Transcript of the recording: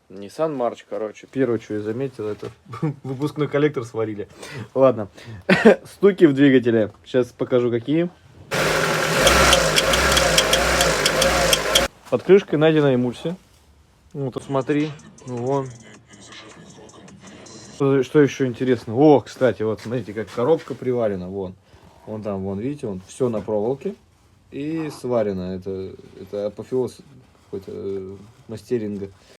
Nissan March, короче. Первое, что я заметил, это выпускной коллектор сварили. Ладно. Стуки в двигателе. Сейчас покажу, какие. Под крышкой найдена эмульсия. Вот, посмотри. Вон. Что еще интересно? О, кстати, вот смотрите, как коробка приварена. Вон. Вон там, вон, видите, вон. Все на проволоке. И сварено. Это апофеоз какой-то мастеринга.